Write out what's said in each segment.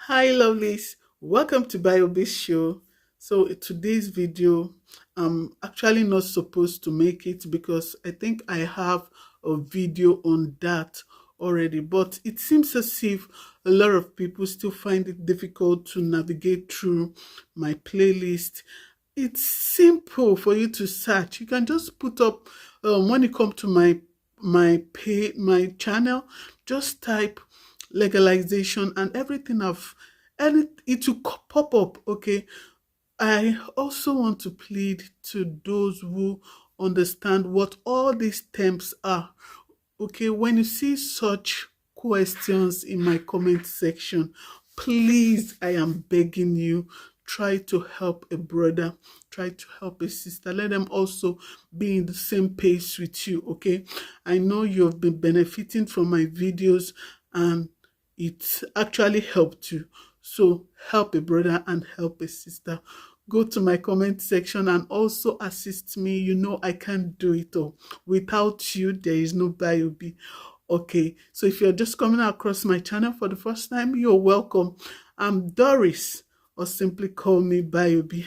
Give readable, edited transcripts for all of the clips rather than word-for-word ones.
Hi lovelies, welcome to BioBase show. So today's video, I'm actually not supposed to make it because I think I have a video on that already, but it seems as if a lot of people still find it difficult to navigate through my playlist. It's simple for you to search. You can just put up when you come to my channel, just type legalization and everything and it will pop up. Okay, I also want to plead to those who understand what all these terms are. Okay, when you see such questions in my comment section, please, I am begging you, try to help a brother, try to help a sister. Let them also be in the same pace with you. Okay, I know you've been benefiting from my videos and it actually helped you. So help a brother and help a sister. Go to my comment section and also assist me. You know I can't do it all. Without you, there is no BioB. Okay, so if you're just coming across my channel for the first time, you're welcome. I'm Doris, or simply call me BioB.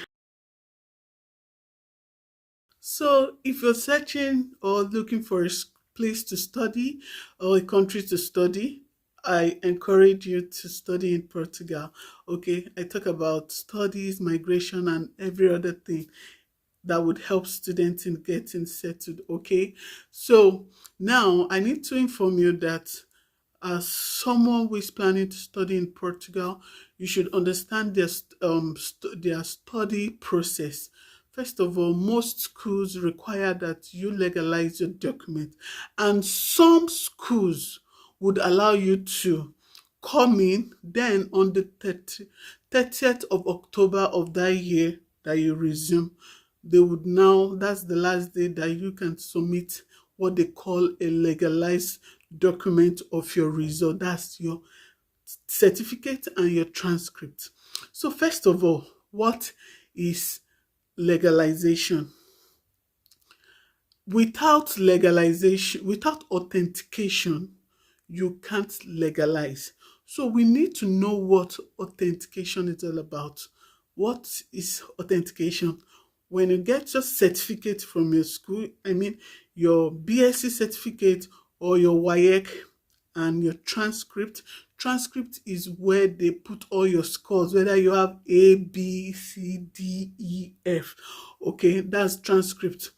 So if you're searching or looking for a place to study or a country to study, I encourage you to study in Portugal. Okay, I talk about studies, migration, and every other thing that would help students in getting settled. Okay, so now I need to inform you that as someone who is planning to study in Portugal, you should understand their study process. First of all, most schools require that you legalize your document, and some schools would allow you to come in. Then on the 30th of October of that year that you resume, they would now, that's the last day that you can submit what they call a legalized document of your result. That's your certificate and your transcript. So first of all, what is legalization? Without legalization, without authentication, you can't legalize. So we need to know what authentication is all about. What is authentication? When you get your certificate from your school, I mean your BSc certificate or your WAEC and your transcript. Transcript is where they put all your scores, whether you have A, B, C, D, E, F. Okay, that's transcript.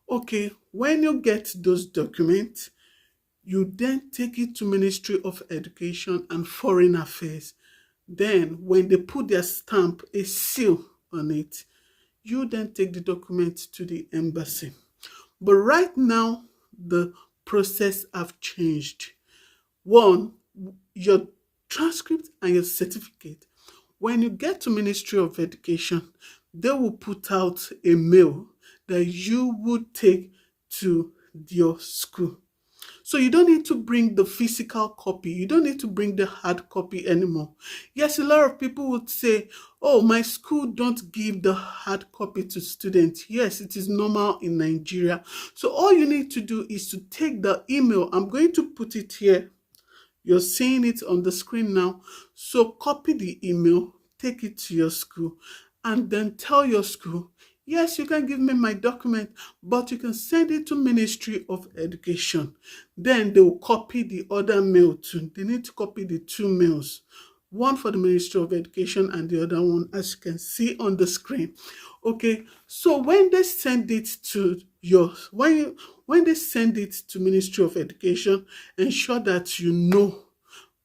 Okay, when you get those documents, you then take it to Ministry of Education and Foreign Affairs. Then when they put their stamp, a seal on it, you then take the document to the embassy. But right now, the process have changed. One, your transcript and your certificate. When you get to Ministry of Education, they will put out a mail that you would take to your school. So you don't need to bring the physical copy. You don't need to bring the hard copy anymore. Yes, a lot of people would say, oh, my school don't give the hard copy to students. Yes, it is normal in Nigeria. So all you need to do is to take the email. I'm going to put it here. You're seeing it on the screen now. So copy the email, take it to your school, and then tell your school, yes, you can give me my document, but you can send it to Ministry of Education. Then they will copy the other mail too. They need to copy the two mails. One for the Ministry of Education and the other one, as you can see on the screen. Okay, so when they send it to when they send it to Ministry of Education, ensure that you know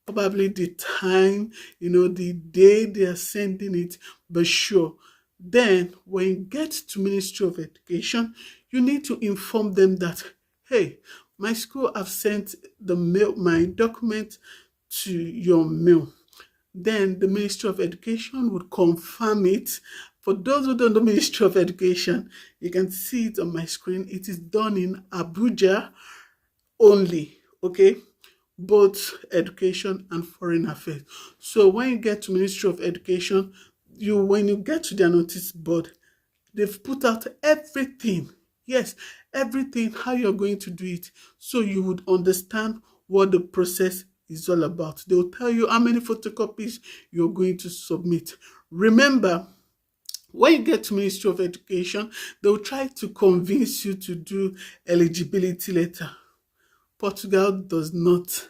probably the time, the day they are sending it, but sure. Then when you get to Ministry of Education, you need to inform them that, hey, my school have sent my document to your mail. Then the Ministry of Education would confirm it. For those who don't know Ministry of Education, you can see it on my screen. It is done in Abuja only, okay? Both education and foreign affairs. So when you get to Ministry of Education, when you get to their notice board, they've put out everything. Yes, everything, how you're going to do it. So you would understand what the process is all about. They will tell you how many photocopies you're going to submit. Remember, when you get to Ministry of Education, they'll try to convince you to do eligibility letter. Portugal does not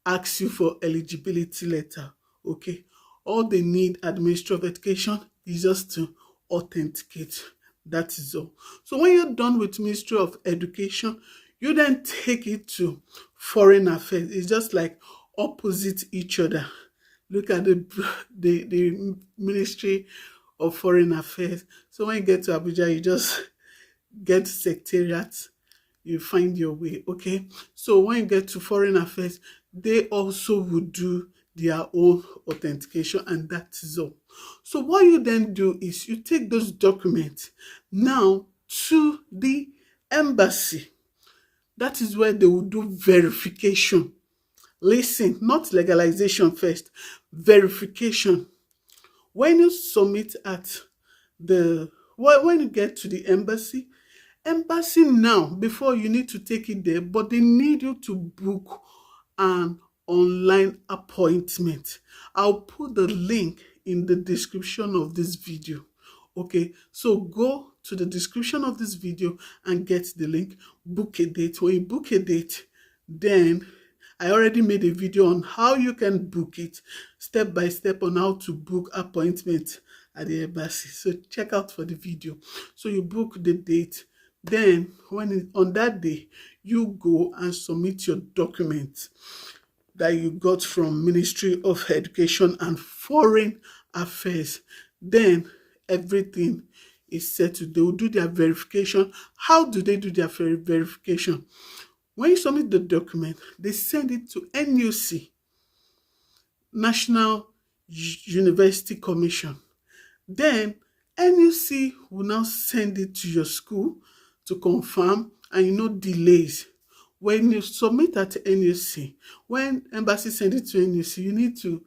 ask you for eligibility letter, okay? All they need at Ministry of Education is just to authenticate. That is all. So when you're done with Ministry of Education, you then take it to Foreign Affairs. It's just like opposite each other. Look at the Ministry of Foreign Affairs. So when you get to Abuja, you just get Secretariat, you find your way, okay? So when you get to Foreign Affairs, they also will do their own authentication, and that is all. So what you then do is you take those documents now to the embassy. That is where they will do verification. Listen, not legalization first, verification. When you submit at when you get to the embassy now, before you need to take it there, but they need you to book an online appointment. I'll put the link in the description of this video. Okay, so go to the description of this video and get the link, book a date. When you book a date, then I already made a video on how you can book it, step by step, on how to book appointment at the embassy. So check out for the video. So you book the date. Then on that day, you go and submit your documents that you got from Ministry of Education and Foreign Affairs. Then everything is settled. They will do their verification. How do they do their verification? When you submit the document, they send it to NUC, National University Commission. Then NUC will now send it to your school to confirm, and delays. When you submit at NUC, when embassy send it to NUC, you need to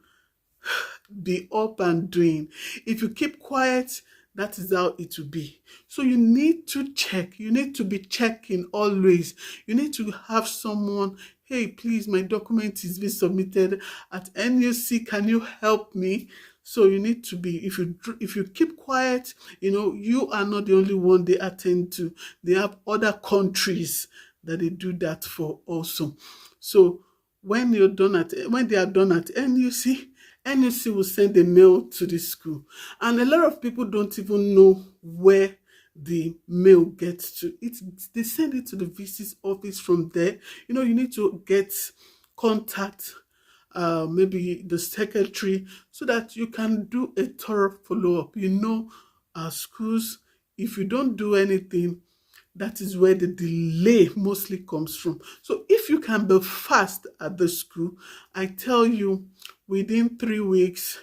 be up and doing. If you keep quiet, that is how it will be. So you need to check. You need to be checking always. You need to have someone, hey, please, my document is being submitted at NUC. Can you help me? So you need to be, if you keep quiet, you are not the only one they attend to. They have other countries that they do that for also. So when they are done at NUC, NUC will send a mail to the school. And a lot of people don't even know where the mail gets to. They send it to the VC's office. From there, you need to get contact, maybe the secretary, so that you can do a thorough follow-up. Schools, if you don't do anything, that is where the delay mostly comes from. So if you can be fast at the school, I tell you, within 3 weeks,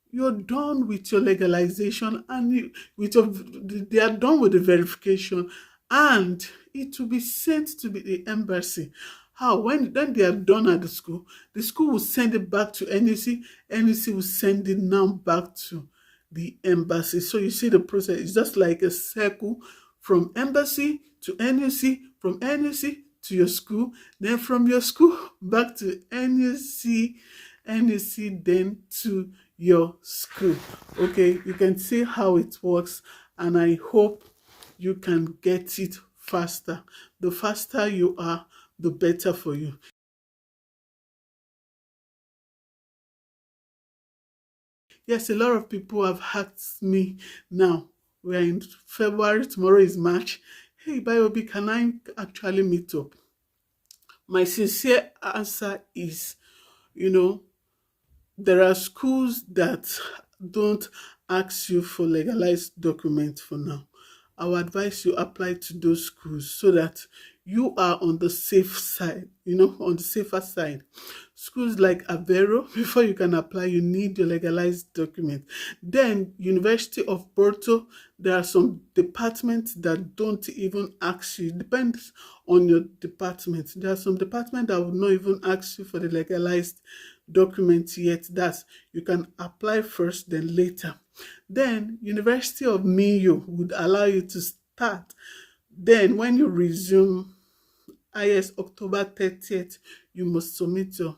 you're done with your legalization, and they are done with the verification, and it will be sent to the embassy. How? When they are done at the school will send it back to NUC. NUC will send it now back to the embassy. So you see the process. It's just like a circle, from embassy to NUC, from NUC to your school, then from your school back to NUC, then to your school. Okay, you can see how it works, and I hope you can get it faster. The faster you are, the better for you. Yes, a lot of people have asked me now. We're in February, tomorrow is March. Hey, bayoandobi, can I actually meet up? My sincere answer is, there are schools that don't ask you for legalized documents for now. I would advise you apply to those schools so that you are on the safe side, on the safer side. Schools like Aveiro, before you can apply, you need your legalized document. Then University of Porto, there are some departments that don't even ask you. It depends on your department. There are some departments that will not even ask you for the legalized document yet. That's, you can apply first, then later. Then University of MoE would allow you to start. Then when you resume IS October 30th, you must submit your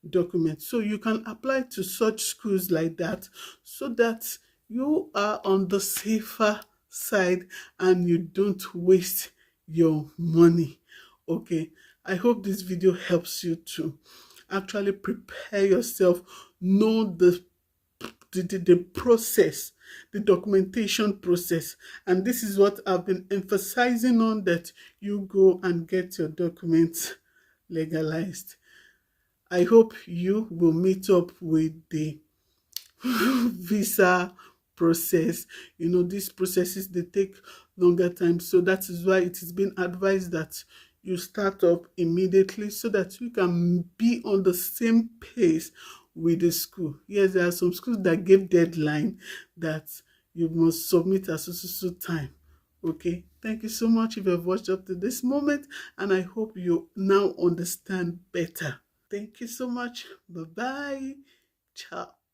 documents. So you can apply to such schools like that, so that you are on the safer side and you don't waste your money. Okay, I hope this video helps you to actually prepare yourself, know the process, the documentation process. And this is what I've been emphasizing on, that you go and get your documents legalized. I hope you will meet up with the visa process. You know, these processes, they take longer time. So that is why it is being advised that you start up immediately, so that you can be on the same pace with the school. Yes, there are some schools that give deadline that you must submit at so time. Okay, thank you so much if you have watched up to this moment, and I hope you now understand better. Thank you so much. Bye bye. Ciao.